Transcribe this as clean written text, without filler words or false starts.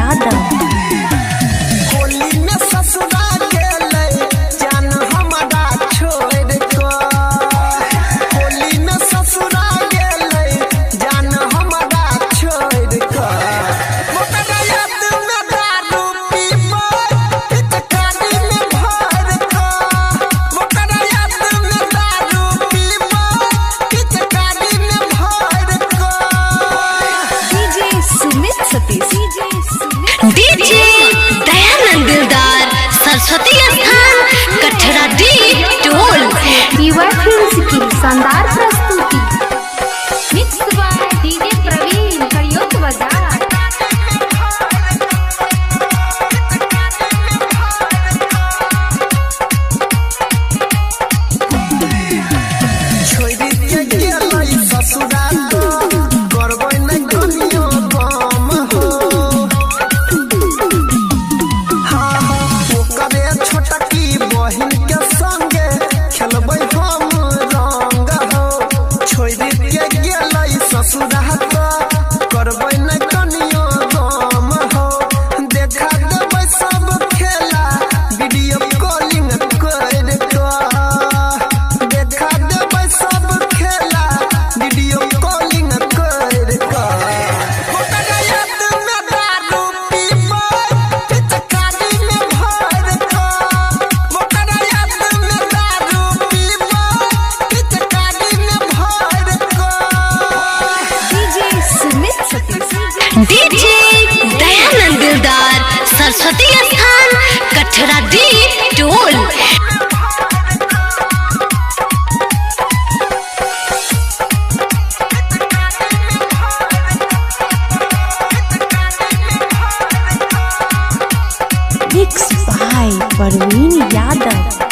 यादव। होली में ससुरा गेलै जान हमरा छोड़ को, होली में ससुरा गेलै जान हमरा छोड़ को। ओकरा याद में दारू पीबै पिचकारी में भर को, ओकरा याद में दारू पीबै पिचकारी में भर को। डीजे सुमित सतीश, डीजे दयानंद दिलदार सरस्वती स्थान कठरा डी टोल। युवा फिल्म्स की शानदार प्रस्तुति मिक्स बाय डीजे प्रवीण करियोत बाजार। छोड़ी के गेलै ससुरा तो करबै नै कनियो काम हो। ओकरे छोटकी बहिन के संगे खेलबै हम रंग हो। छोड़ी के गेलै ससुरा तो करबै नै कनियो काम हो। देखा देबै सब खेला वीडियो कॉलिंग कर के, देखा देबै सब खेला वीडियो कॉलिंग कर के। ओकरा याद में दारू पीबै पिचकारी में भर के, ओकरा याद में दारू पीबै पिचकारी में भर के। डीजे सुमित सतीश, डीजे दयानंद दिलदार सरस्वती स्थान कठरा डी टोल। Mix by Praveen Yadav.